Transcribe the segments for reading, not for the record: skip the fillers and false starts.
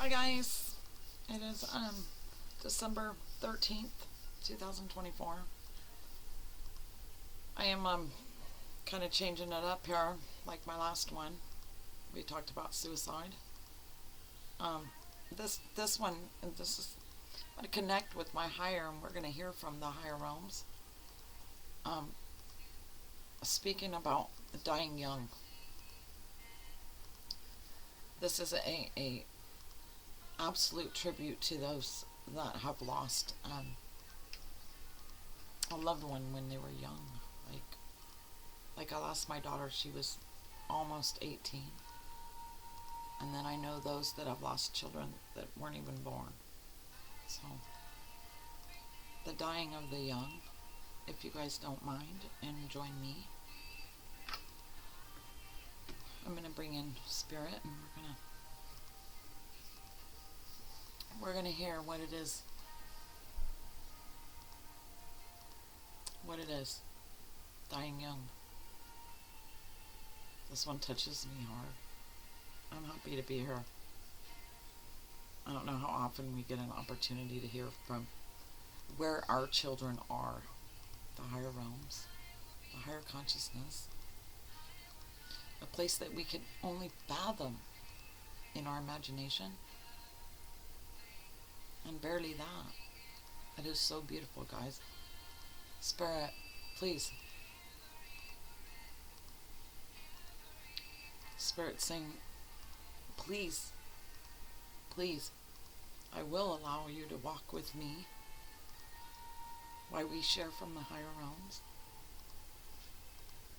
Hi guys, it is December 13th, 2024. I am kind of changing it up here like my last one. We talked about suicide. Um, this one, this is going to connect with my higher, and we're going to hear from the higher realms. Um, Speaking about dying young, this is a absolute tribute to those that have lost a loved one when they were young. Like like I lost my daughter; she was almost 18, and then I know those that have lost children that weren't even born. So the dying of the young. If you guys don't mind and join me, I'm gonna bring in spirit, and we're gonna hear what it is. What it is. Dying young. This one touches me hard. I'm happy to be here. I don't know how often we get an opportunity to hear from where our children are, the higher realms, the higher consciousness, a place that we can only fathom in our imagination, and barely that. It is so beautiful, guys. Spirit, please. Spirit, saying, please, please, I will allow you to walk with me while we share from the higher realms.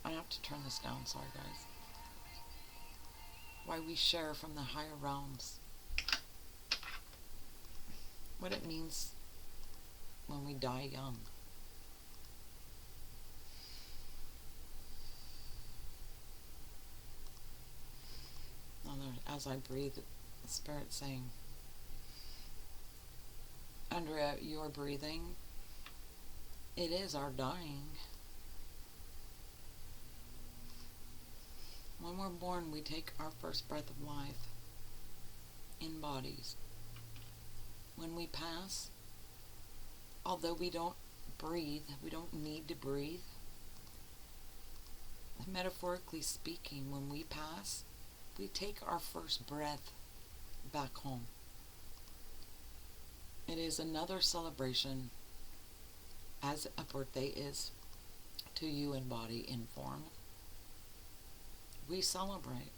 I have to turn this down, sorry guys. Why we share from the higher realms. What it means when we die young. As I breathe, the Spirit saying, Andrea, your breathing, it is our dying. When we're born, we take our first breath of life in bodies. When we pass, although we don't breathe, we don't need to breathe, metaphorically speaking, when we pass, we take our first breath back home. It is another celebration, as a birthday is to you in body, in form. We celebrate.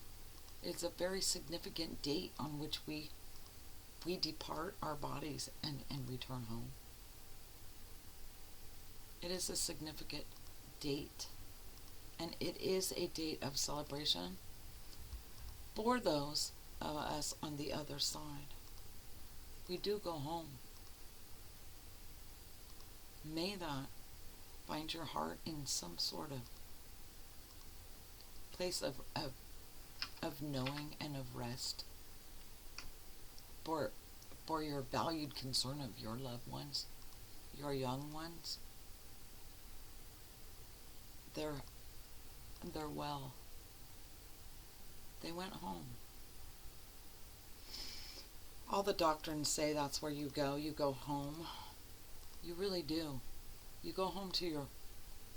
It's a very significant date on which we depart our bodies and return home. It is a significant date, and it is a date of celebration for those of us on the other side. We do go home. May that find your heart in some sort of place of knowing and of rest for your valued concern of your loved ones, your young ones. They're well. They went home. All the doctrines say that's where you go. You go home. You really do. You go home to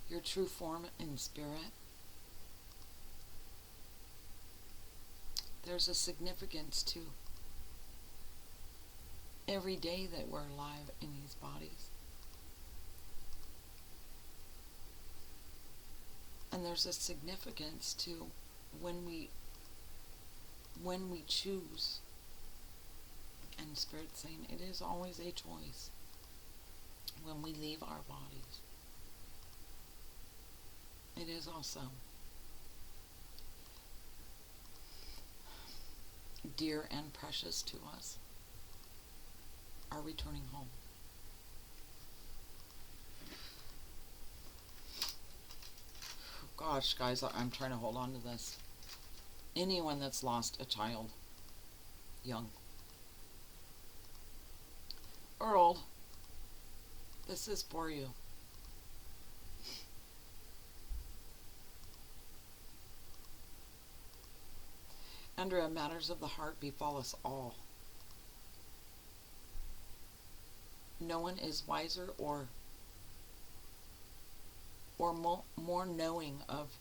your true form in spirit. There's a significance to every day that we're alive in these bodies. And there's a significance to when we choose. And Spirit saying it is always a choice when we leave our bodies. It is also dear and precious to us, are returning home. Gosh, guys, I'm trying to hold on to this. Anyone that's lost a child, young or old, this is for you. Andrea, matters of the heart befall us all. no one is wiser or more knowing of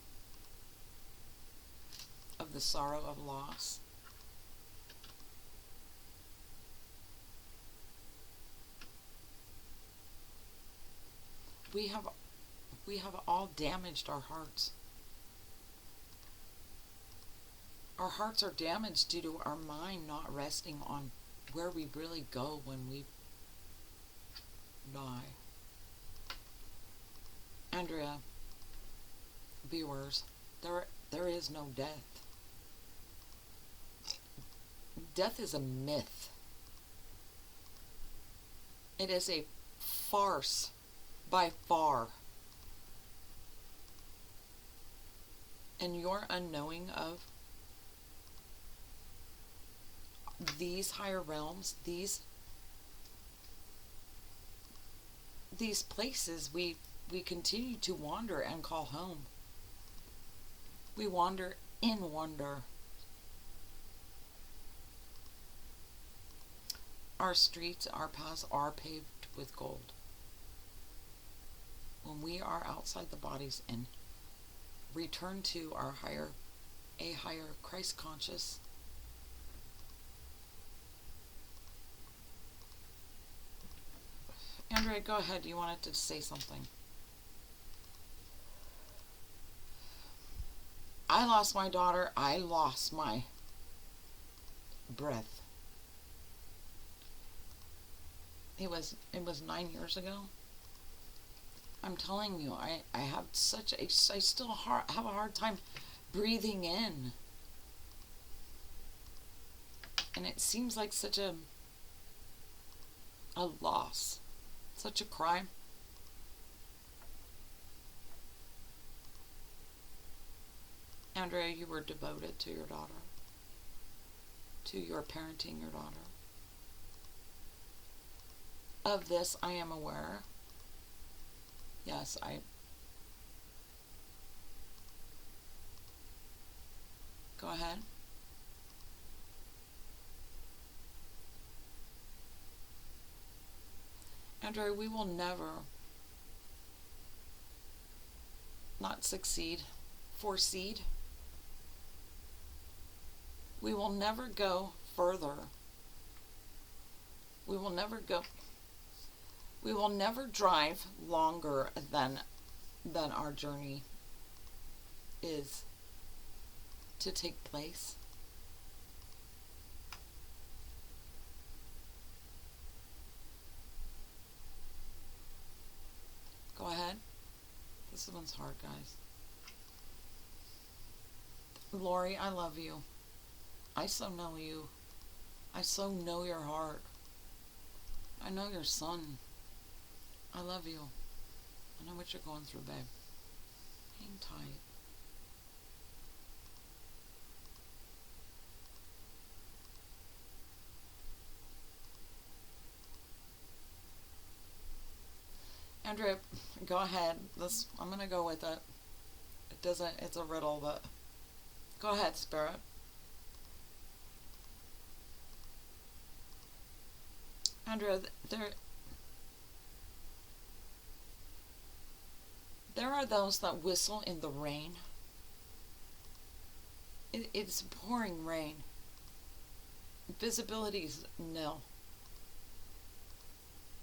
the sorrow of loss. We have all damaged our hearts. Our hearts are damaged due to our mind not resting on where we really go when we die. Andrea, viewers, there is no death. Death is a myth. It is a farce by far. And your unknowing of these higher realms, these places we continue to wander and call home. We wander in wonder. Our streets, our paths are paved with gold. When we are outside the bodies and return to a higher Christ conscious, Andrea, go ahead. You wanted to say something. I lost my daughter. I lost my breath. It was 9 years ago. I'm telling you, I have I still have a hard time breathing in. And it seems like such a loss, such a crime. Andrea, you were devoted to your daughter, to your parenting your daughter. Of this, I am aware. Yes, Go ahead. Andrea, we will never not succeed, foreseed. We will never go further. We will never drive longer than our journey is to take place. Go ahead. This one's hard, guys. Lori, I love you. I so know you. I so know your heart. I know your son. I love you. I know what you're going through, babe. Hang tight. Andrea, go ahead. I'm going to go with it. It's a riddle, but go ahead, Spirit. Andrea, there are those that whistle in the rain. It's pouring rain. Visibility is nil.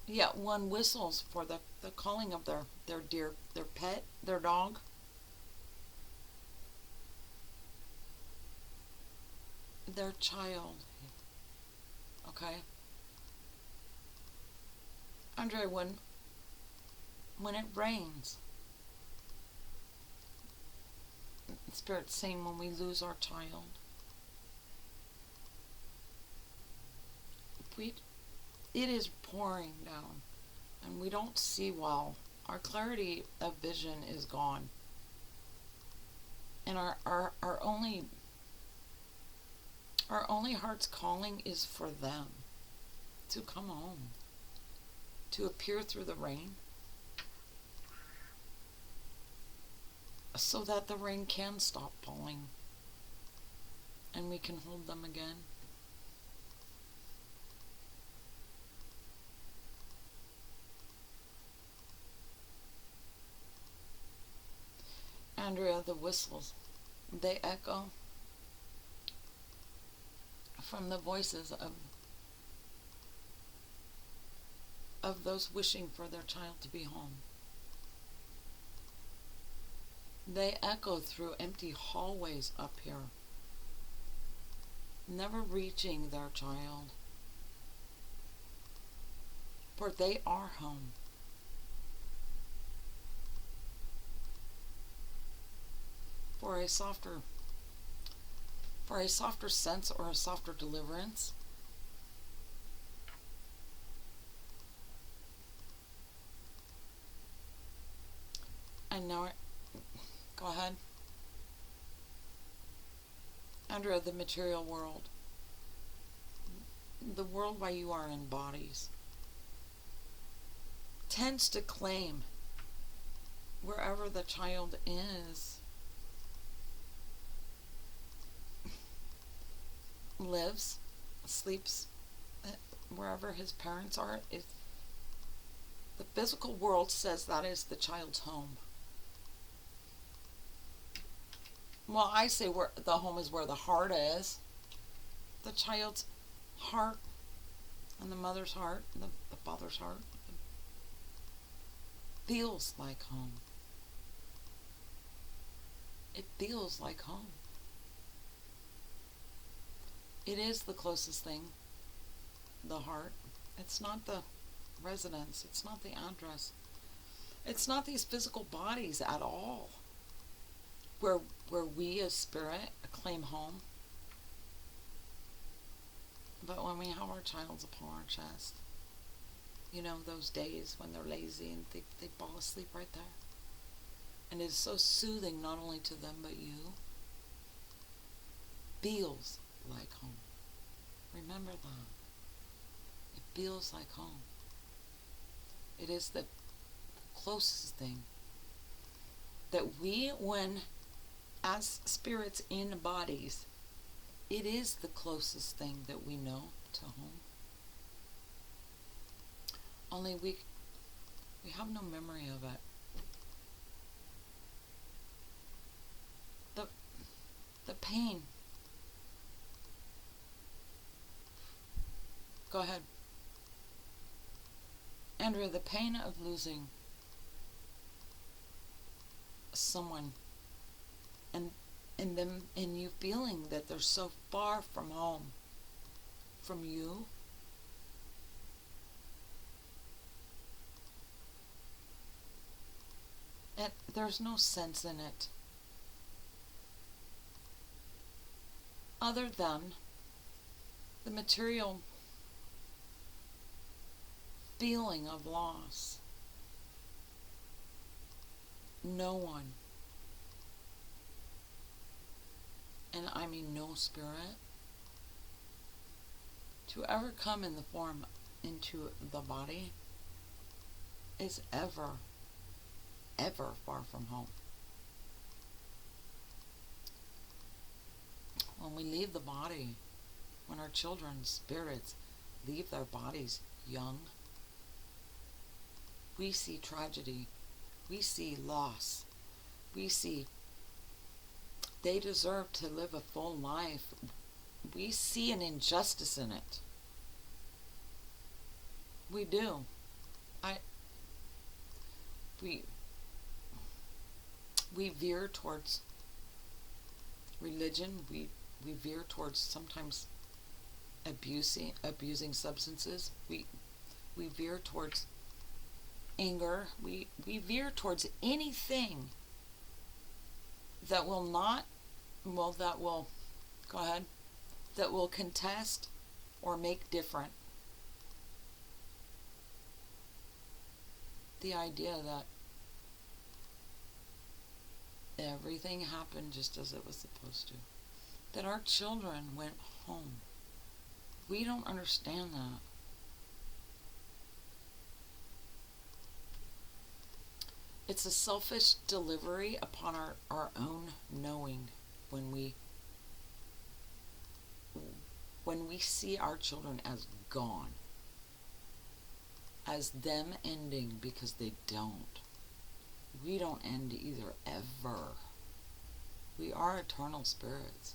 Yet one whistles for the calling of their dear, their pet, their dog. Their child. Okay? Andre, when it rains, Spirit's saying when we lose our child, it is pouring down and we don't see well. Our clarity of vision is gone. And our only heart's calling is for them to come home, to appear through the rain, so that the rain can stop falling and we can hold them again. Andrea, the whistles, they echo from the voices of those wishing for their child to be home. They echo through empty hallways up here, never reaching their child, for they are home. For a softer sense or a softer deliverance, and now, go ahead. Under the material world, the world where you are in bodies, tends to claim wherever the child is, lives, sleeps, wherever his parents are, is the physical world says that is the child's home. Well, I say where the home is where the heart is. The child's heart and the mother's heart and the father's heart feels like home. It feels like home. It is the closest thing, the heart. It's not the residence. It's not the address. It's not these physical bodies at all. Where we as spirit claim home. But when we have our child's upon our chest, you know, those days when they're lazy and they fall asleep right there. And it is so soothing not only to them but you. Feels like home. Remember that. It feels like home. It is the closest thing that we, when as spirits in bodies, it is the closest thing that we know to home. Only we have no memory of it. The pain. Go ahead. Andrea, the pain of losing someone and them and you feeling that they're so far from home, from you. There's no sense in it other than the material feeling of loss. No one, and I mean no spirit, to ever come in the form into the body is ever far from home. When we leave the body, when our children's spirits leave their bodies young, we see tragedy, we see loss, we see they deserve to live a full life. We see an injustice in it. We do. We veer towards religion. We veer towards sometimes abusing substances. We veer towards anger. We veer towards anything that will that will contest or make different the idea that everything happened just as it was supposed to. That our children went home. We don't understand that. It's a selfish delivery upon our own knowing when we see our children as gone, as them ending because they don't. We don't end either, ever. We are eternal spirits.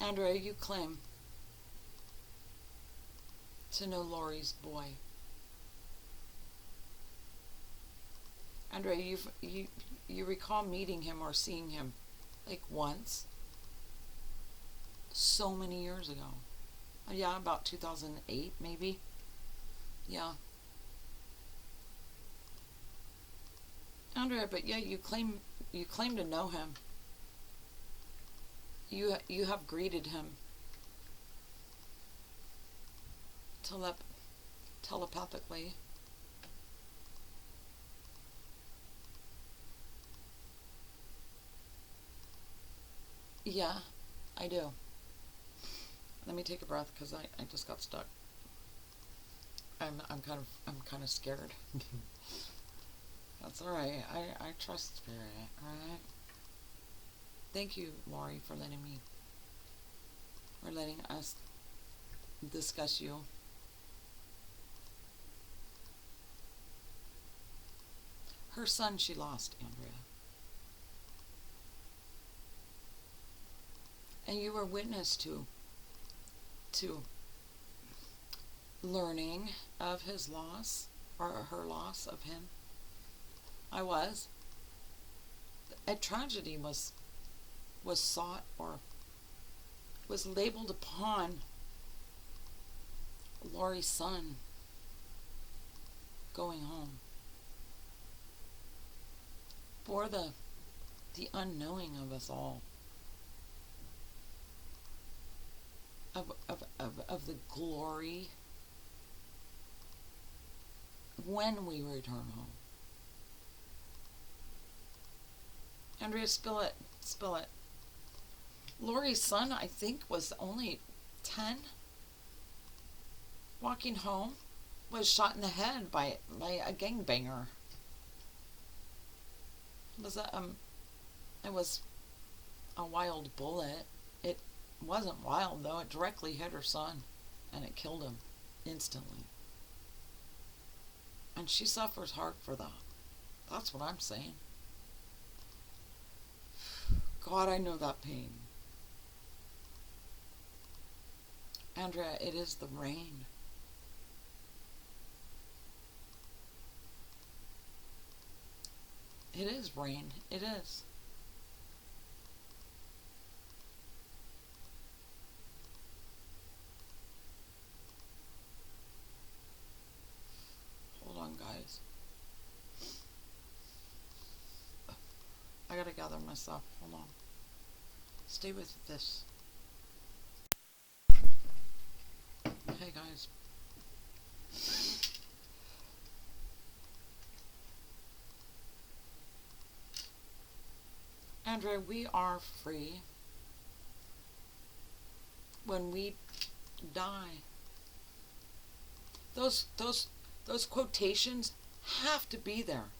Andrea, you claim to know Lori's boy. Andrea, you recall meeting him or seeing him like once, so many years ago. Yeah, about 2008 maybe. Yeah. Andrea, but yeah, you claim to know him. You have greeted him telepathically. Yeah, I do. Let me take a breath because I just got stuck. I'm kind of scared. That's all right. I trust spirit. All right. Thank you, Lori, for letting us discuss you. Her son she lost, Andrea. And you were witness to learning of his loss or her loss of him. I was. A tragedy was sought or was labeled upon Lori's son going home. For the unknowing of us all. Of the glory when we return home. Andrea, spill it. Lori's son, I think, was only 10. Walking home, was shot in the head by a gangbanger. It was a wild bullet. It wasn't wild though. It directly hit her son, and it killed him instantly. And she suffers hard for that. That's what I'm saying. God, I know that pain. Andrea, it is the rain. It is rain. It is. Hold on, guys. I gotta gather myself. Hold on. Stay with this. Hey, guys. Andrea, we are free when we die. Those quotations have to be there.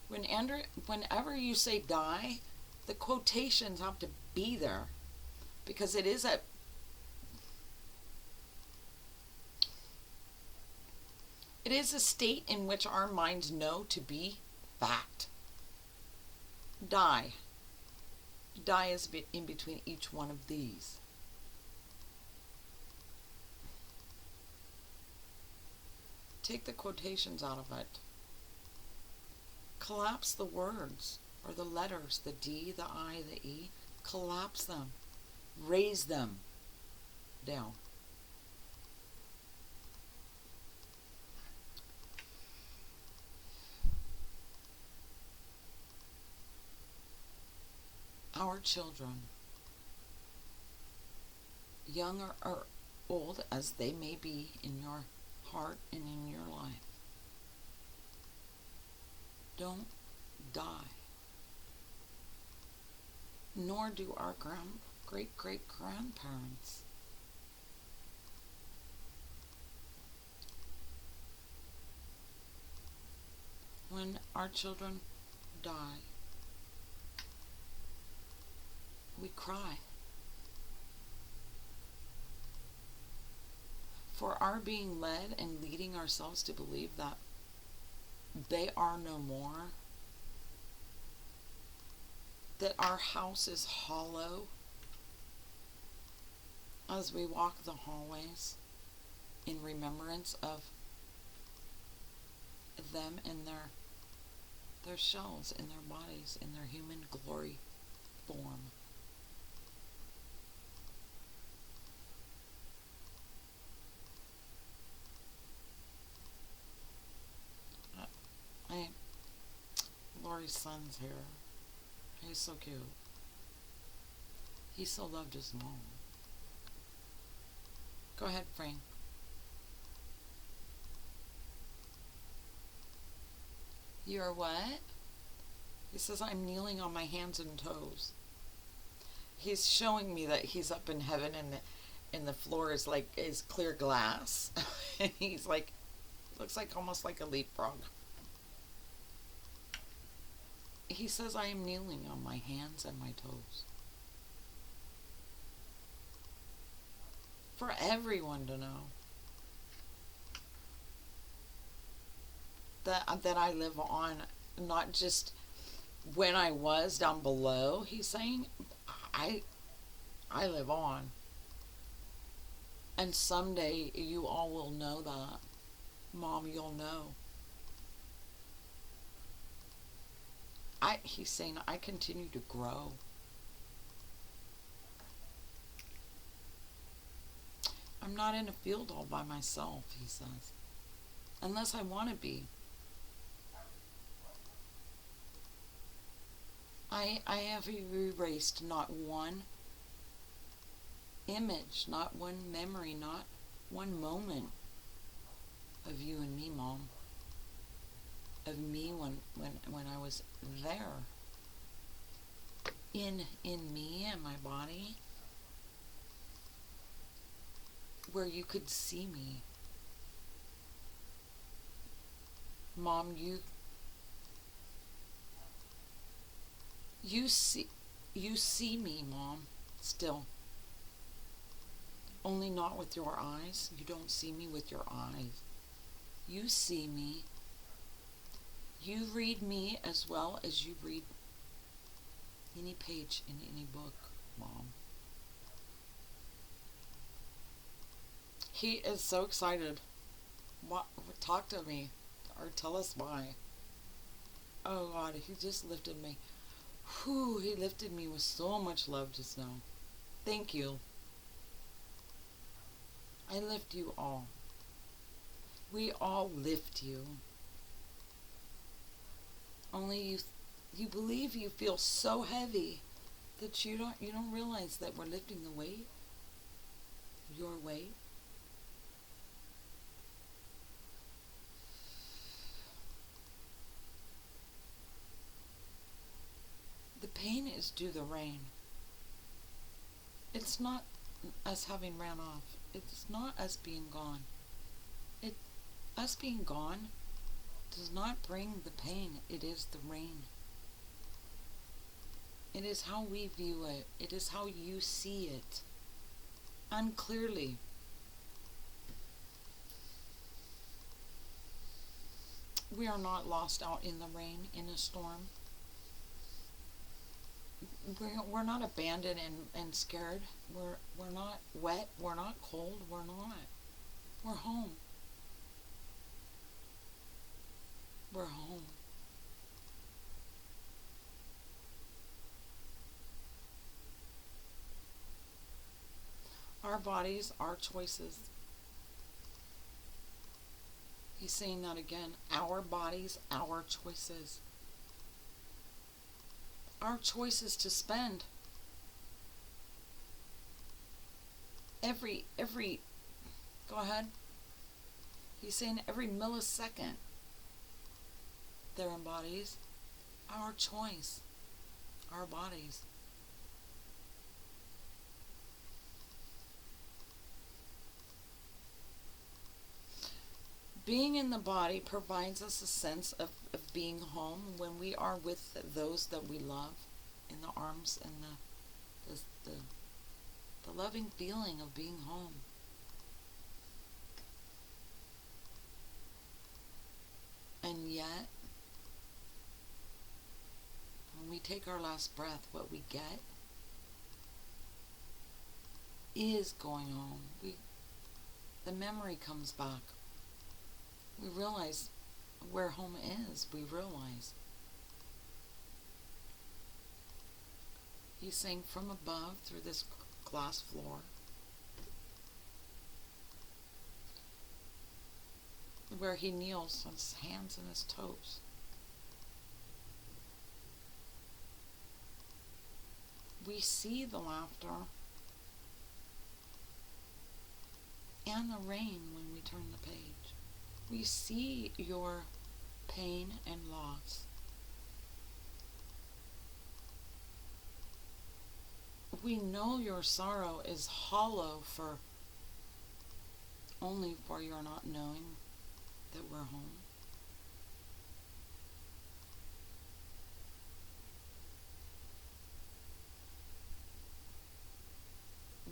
Whenever you say die, the quotations have to be there, because it is a state in which our minds know to be fact. Die is in between each one of these. Take the quotations out of it. Collapse the words or the letters, the D, the I, the E. Collapse them. Raise them down. Our children, young or old as they may be in your heart and in your life, don't die. Nor do our great-great-grandparents. When our children die, we cry for our being led and leading ourselves to believe that they are no more, that our house is hollow as we walk the hallways in remembrance of them in their shells, in their bodies, in their human glory form. I Lori's son's here. He's so cute. He so loved his mom. Go ahead, Frank. You're what? He says, I'm kneeling on my hands and toes. He's showing me that he's up in heaven and the floor is clear glass. And he's like, looks like almost like a leapfrog. He says, I am kneeling on my hands and my toes. For everyone to know that I live on, not just when I was down below. He's saying, I live on. And someday you all will know that. Mom, you'll know. He's saying, I continue to grow. I'm not in a field all by myself, he says. Unless I want to be. I have erased not one image, not one memory, not one moment of you and me, Mom. Of me when I was there. In me and my body. Where you could see me. Mom, you see me, Mom, still. Only not with your eyes. You don't see me with your eyes. You see me. You read me as well as you read any page in any book, Mom. He is so excited. Talk to me, or tell us why. Oh God, he just lifted me. Whew, he lifted me with so much love just now. Thank you. I lift you all. We all lift you. Only you believe you feel so heavy that you don't realize that we're lifting the weight. Your weight. The pain is due the rain. It's not us having ran off. It's not us being gone. Us being gone does not bring the pain. It is the rain. It is how we view it. It is how you see it. Unclearly. We are not lost out in the rain, in a storm. We're not abandoned and scared. We're not wet. We're not cold. We're not. We're home. We're home. Our bodies, our choices. He's saying that again. Our bodies, our choices. Our choices to spend every go ahead. He's saying every millisecond their bodies, our choice, our bodies. Being in the body provides us a sense of being home when we are with those that we love, in the arms and the loving feeling of being home. And yet, when we take our last breath, what we get is going home. The memory comes back. We realize where home is. We realize. He's saying from above through this glass floor, where he kneels on his hands and his toes. We see the laughter and the rain when we turn the page. We see your pain and loss. We know your sorrow is hollow only for your not knowing that we're home.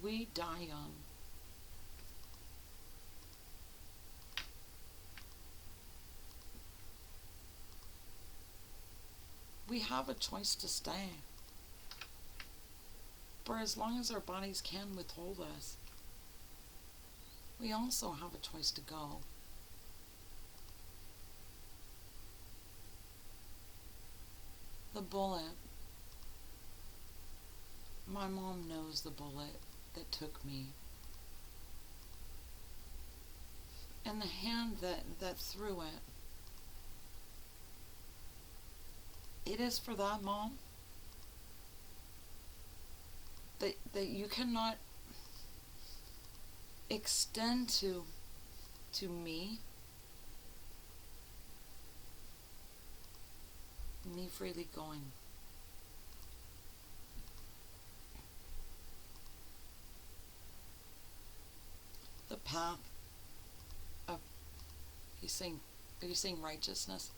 We die young. We have a choice to stay. For as long as our bodies can withhold us, we also have a choice to go. The bullet. My mom knows the bullet that took me. And the hand that threw it. It is for that, Mom, that you cannot extend to me freely going. The path of, are you saying righteousness?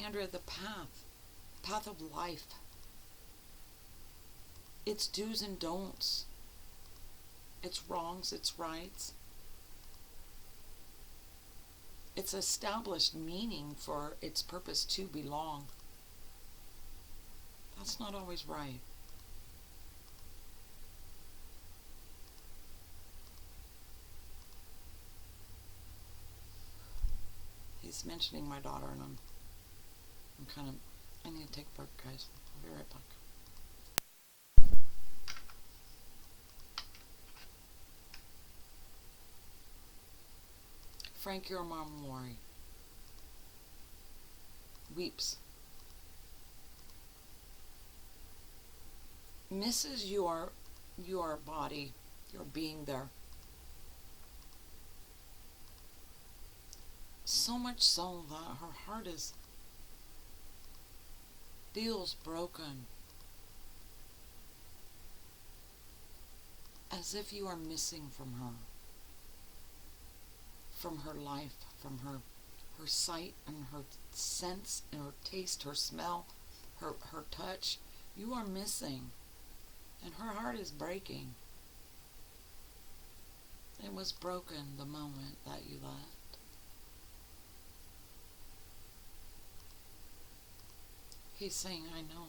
Andrea, the path of life. It's do's and don'ts. It's wrongs, it's rights. It's established meaning for its purpose to belong. That's not always right. He's mentioning my daughter, and I need to take a break, guys. I'll be right back. Frank, your mom, Lori, weeps. Misses your body, your being there. So much so that her heart feels broken. As if you are missing from her life, from her sight and her sense and her taste, her smell, her touch. You are missing. And her heart is breaking. It was broken the moment that you left. He's saying, I know.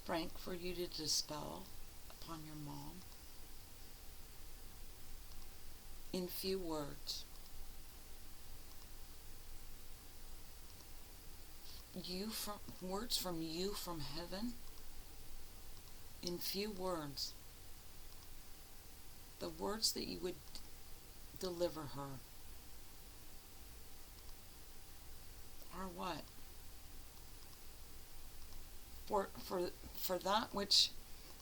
Frank, for you to dispel upon your mom in few words. Words from you from heaven, in few words, the words that you would deliver her are what? For that which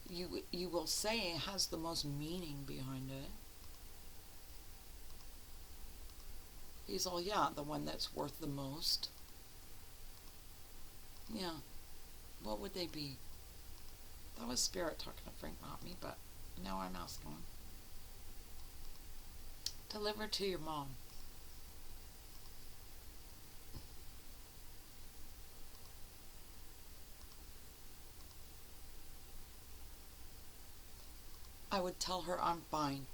you will say has the most meaning behind it. He's all, yeah, the one that's worth the most. Yeah. What would they be? That was Spirit talking to Frank, not me, but now I'm asking him. Deliver to your mom. I would tell her I'm fine.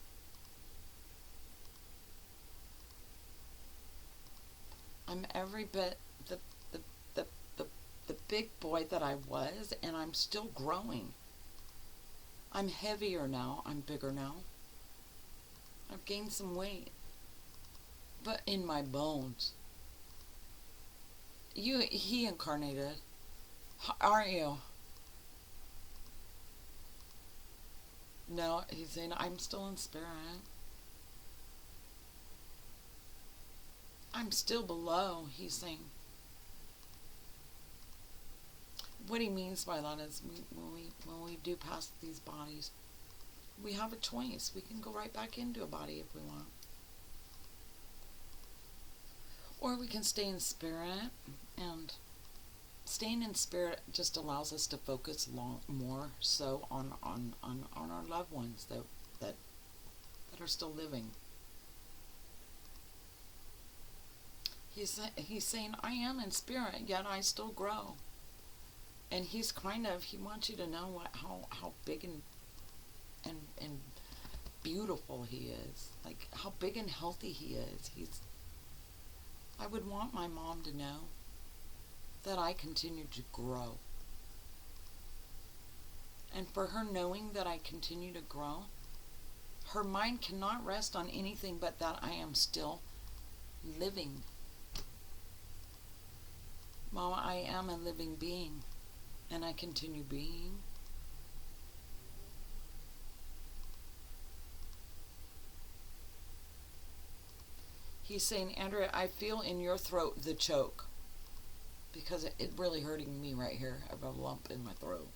I'm every bit the the the the, the big boy that I was, and I'm still growing. I'm heavier now. I'm bigger now. I've gained some weight, but in my bones. He incarnated, aren't you? No, he's saying I'm still in spirit. I'm still below. He's saying. What he means by that is when we do pass these bodies, we have a choice. We can go right back into a body if we want, or we can stay in spirit. And staying in spirit just allows us to focus more so on our loved ones that are still living. He's saying, I am in spirit, yet I still grow. And he wants you to know how big and beautiful he is. Like, how big and healthy he is. I would want my mom to know that I continue to grow. And for her knowing that I continue to grow, her mind cannot rest on anything but that I am still living. Mama, I am a living being, and I continue being. He's saying, Andrea, I feel in your throat the choke, because it really hurting me right here. I have a lump in my throat.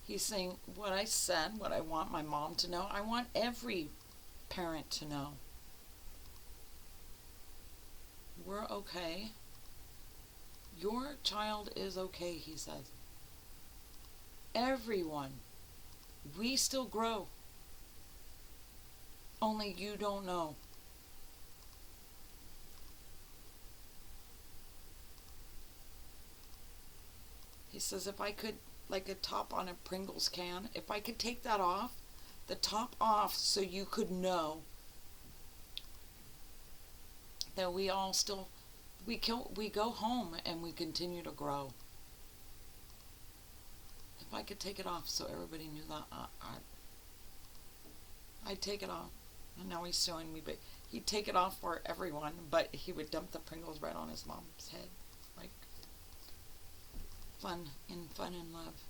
He's saying, what I said, what I want my mom to know, I want every parent to know. We're okay. Your child is okay, he says. Everyone. We still grow. Only you don't know. He says, if I could, like a top on a Pringles can, if I could take that off, the top off, so you could know that we all still, we go home and we continue to grow. If I could take it off so everybody knew that, I'd take it off. And now he's showing me, but he'd take it off for everyone, but he would dump the Pringles right on his mom's head. Like, fun and love.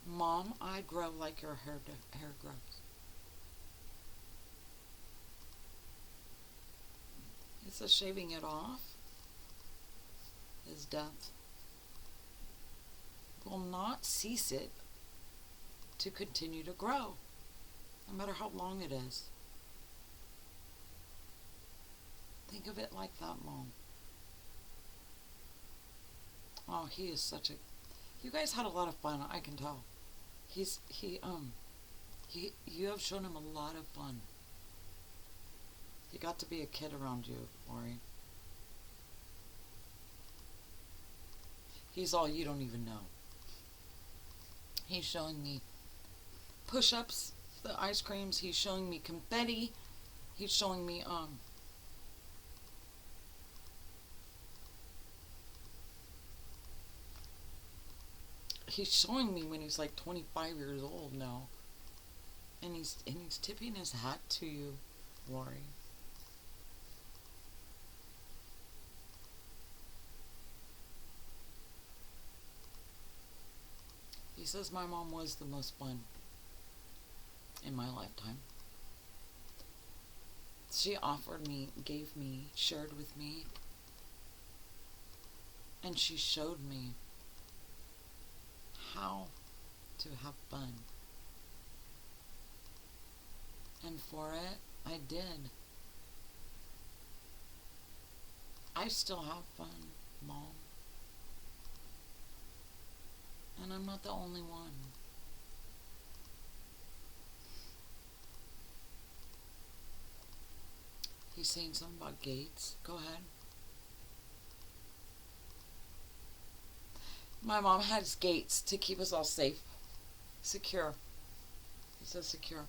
Mom, I grow like your hair grows. It's a shaving it off is death. Will not cease it to continue to grow, no matter how long it is. Think of it like that, Mom. Oh, he is such a... You guys had a lot of fun, I can tell. You have shown him a lot of fun. You got to be a kid around you, Lori. He's all you don't even know. He's showing me push-ups, the ice creams. He's showing me confetti. He's showing me, he's showing me when he's like 25 years old now. And he's tipping his hat to you, Lori. He says my mom was the most fun in my lifetime. She offered me, gave me, shared with me, and she showed me how to have fun. And for it, I did. I still have fun, Mom. And I'm not the only one. He's saying something about gates. Go ahead. My mom has gates to keep us all safe, secure. It says secure.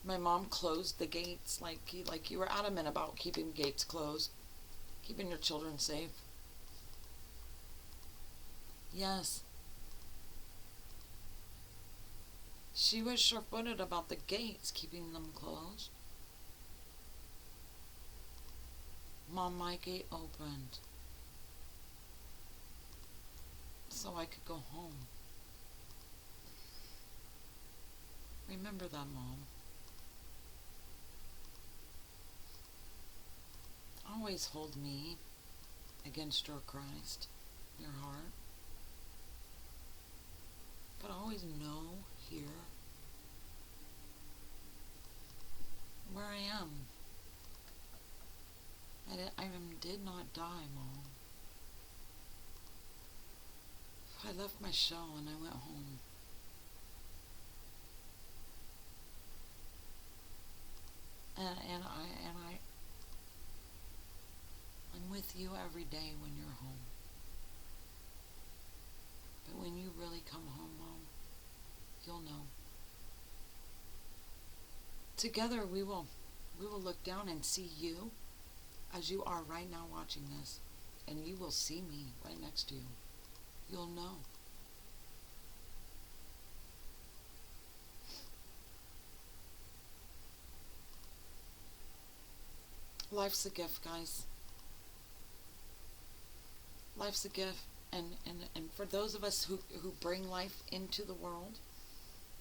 My mom closed the gates like you were adamant about keeping gates closed, keeping your children safe. Yes. She was sure-footed about the gates, keeping them closed. Mom, my gate opened so I could go home. Remember that, Mom. Always hold me against your Christ, your heart. But always know here where I am. I did not die, Mom. I left my shell and I went home. I'm with you every day when you're home. But when you really come home, Mom, you'll know. Together we will look down and see you as you are right now watching this, and you will see me right next to you. You'll know. Life's a gift, guys. Life's a gift. And for those of us who bring life into the world,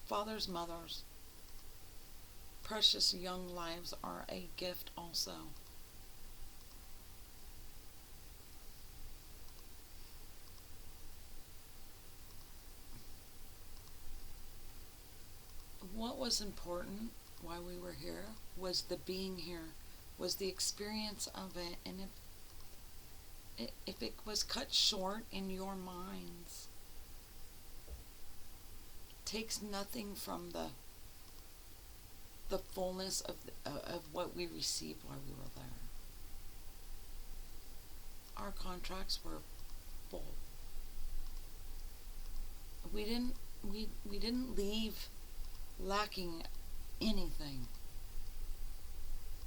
fathers, mothers, precious young lives are a gift also. What was important while we were here was the being here, was the experience of it, and if it was cut short in your minds, takes nothing from the fullness of what we received while we were there. Our contracts were full. We didn't leave lacking anything,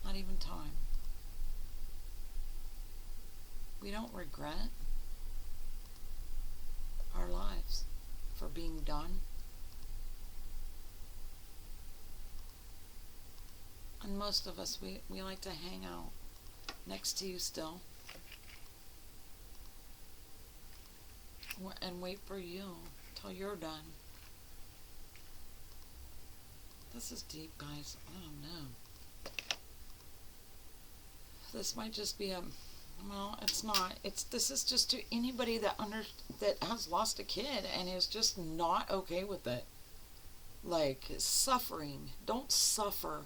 not even time. We don't regret our lives for being done. And most of us, we like to hang out next to you still and wait for you till you're done. This is deep, guys. I don't know. This might just be well, it's not. This is just to anybody that has lost a kid and is just not okay with it. Like, suffering. Don't suffer.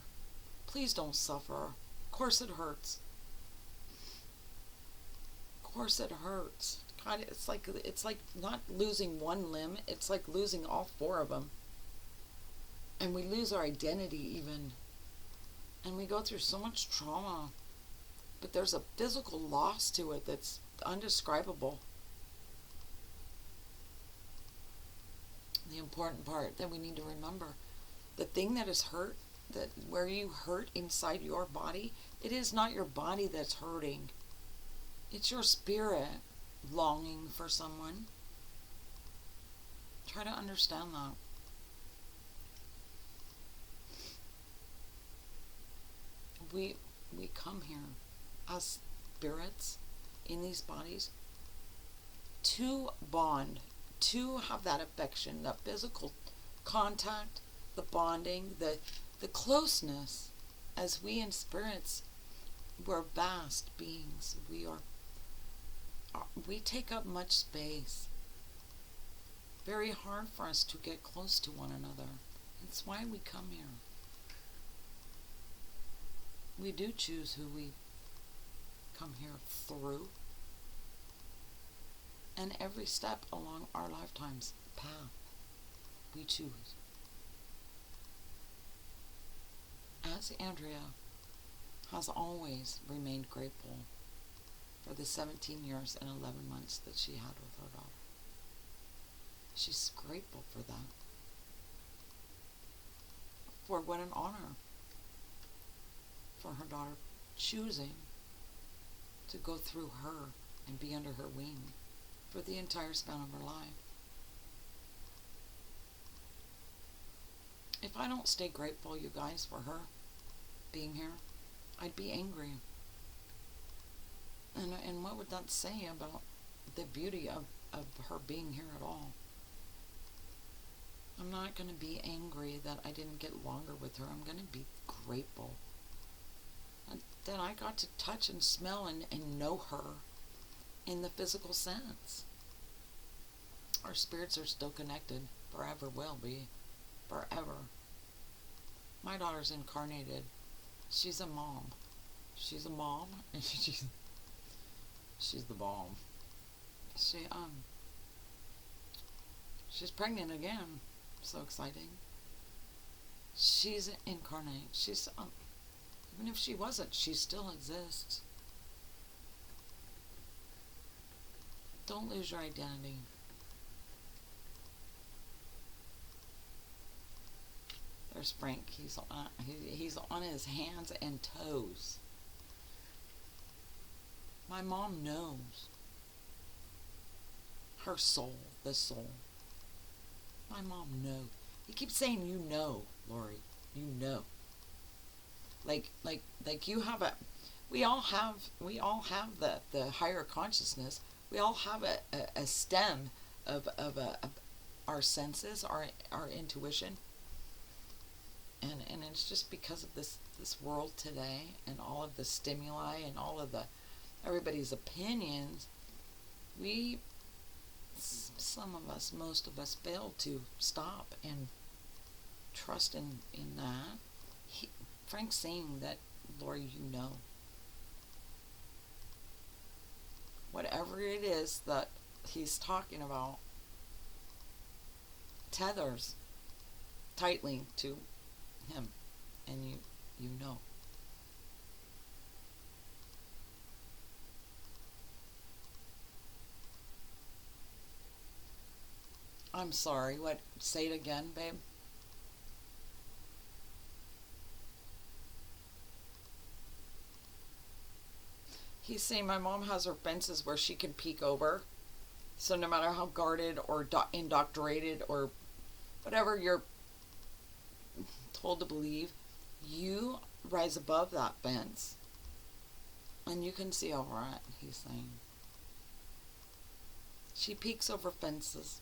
Please don't suffer. Of course it hurts. Of course it hurts. God, it's like not losing one limb. It's like losing all four of them. And we lose our identity even. And we go through so much trauma. But there's a physical loss to it that's undescribable. The important part that we need to remember, the thing that is hurt, that where you hurt inside your body, it is not your body that's hurting. It's your spirit longing for someone. Try to understand that. We come here as spirits in these bodies to bond, to have that affection, that physical contact, the bonding, the closeness. As we in spirits, we're vast beings. We take up much space. Very hard for us to get close to one another. That's why we come here. We do choose who we come here through. And every step along our lifetime's path, we choose. As Andrea has always remained grateful for the 17 years and 11 months that she had with her daughter. She's grateful for that. For what an honor for her daughter choosing to go through her and be under her wing for the entire span of her life. If I don't stay grateful, you guys, for her being here, I'd be angry. And what would that say about the beauty of her being here at all? I'm not going to be angry that I didn't get longer with her. I'm going to be grateful that I got to touch and smell and know her in the physical sense. Our spirits are still connected. Forever will be. Forever. My daughter's incarnated. She's a mom. She's a mom, and she's the bomb. She's pregnant again. So exciting. She's incarnate. She's even if she wasn't, she still exists. Don't lose your identity. There's Frank. He's on his hands and toes. My mom knows. Her soul, the soul. My mom knows. He keeps saying, you know, Lori. You know. Like you have we all have the higher consciousness. We all have a stem of our senses, our intuition. And it's just because of this world today and all of the stimuli and all of everybody's opinions, some of us, most of us, fail to stop and trust in that. Frank's saying that, Lori, you know. Whatever it is that he's talking about tethers tightly to him, and you know. I'm sorry, what? Say it again, babe. He's saying my mom has her fences where she can peek over. So no matter how guarded or indoctrinated or whatever you're told to believe, you rise above that fence and you can see over it, he's saying. She peeks over fences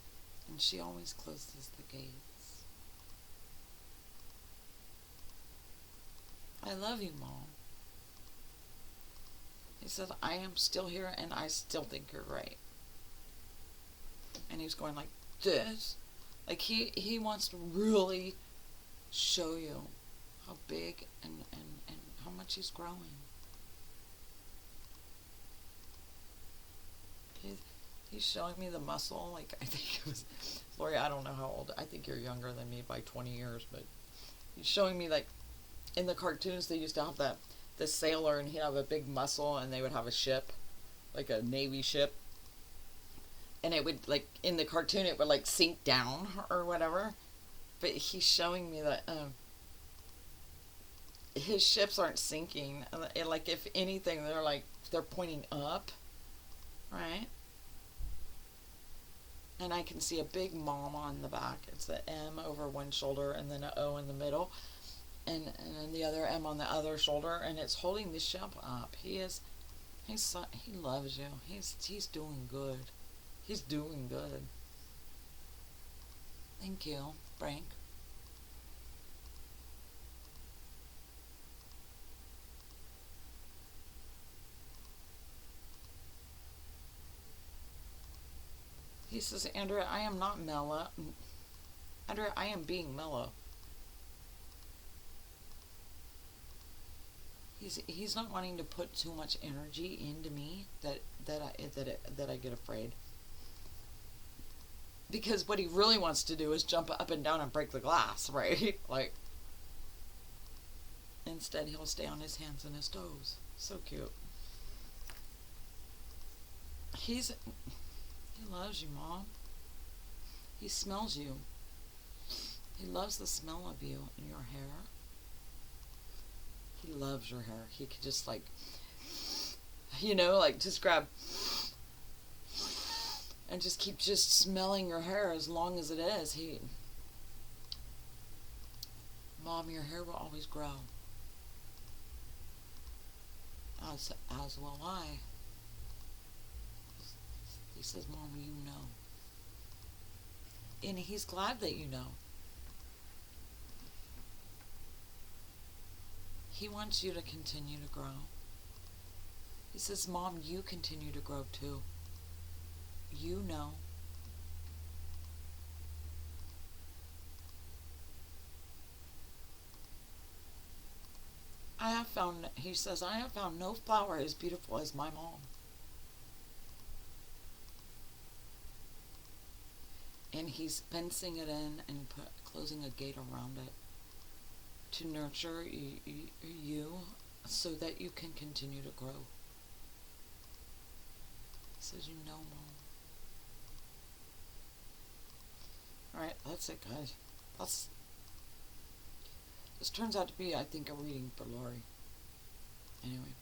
and she always closes the gates. I love you, Mom. He said, I am still here and I still think you're right. And he's going like this. Like he wants to really show you how big and how much he's growing. He's showing me the muscle. Like, I think it was, Lori, I don't know how old. I think you're younger than me by 20 years. But he's showing me, like, in the cartoons, they used to have the sailor, and he'd have a big muscle, and they would have a ship, like a Navy ship. And it would, like, in the cartoon, it would, like, sink down or whatever. But he's showing me that his ships aren't sinking. And, like, if anything, they're pointing up, right? And I can see a big mom on the back. It's an M over one shoulder and then an O in the middle. And then the other M on the other shoulder. And it's holding the ship up. He loves you. He's doing good. He's doing good. Thank you, Frank. He says, Andrea, I am not mellow. Andrea, I am being mellow. He's not wanting to put too much energy into me that I get afraid. Because what he really wants to do is jump up and down and break the glass, right? Like, instead he'll stay on his hands and his toes. So cute. He loves you, Mom. He smells you. He loves the smell of you and your hair. He loves your hair. He could just like, like just grab and just keep just smelling your hair as long as it is. Mom, your hair will always grow. As will I. He says, Mom, you know. And he's glad that you know. He wants you to continue to grow. He says, Mom, you continue to grow too. You know. He says, I have found no flower as beautiful as my mom. And he's fencing it in and closing a gate around it to nurture you so that you can continue to grow. He says, you know, Mom. Alright, that's it, guys. This turns out to be, I think, a reading for Lori. Anyway.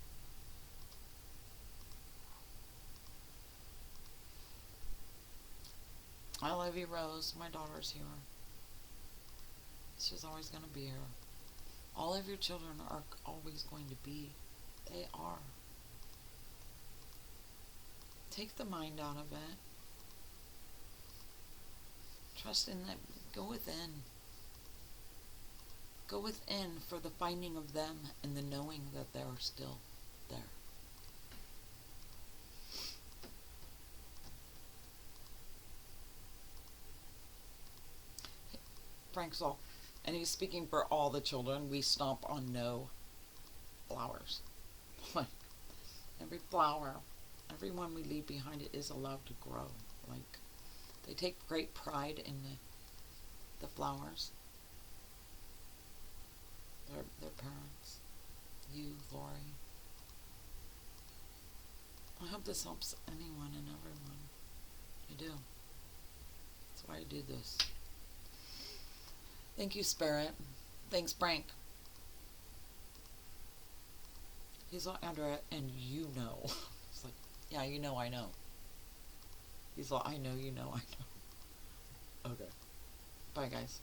I love you, Rose. My daughter's here. She's always going to be here. All of your children are always going to be. They are. Take the mind out of it. Trust in that. Go within. Go within for the finding of them and the knowing that they're still there. Frank's all, and he's speaking for all the children. We stomp on no flowers. Every flower, everyone we leave behind, it is allowed to grow. Like, they take great pride in the flowers. Their parents, you, Lori. I hope this helps anyone and everyone. I do. That's why I do this. Thank you, Spirit. Thanks, Frank. He's like, Andrea, and you know. It's like, yeah, you know, I know. He's like, I know, you know, I know. Okay. Bye, guys.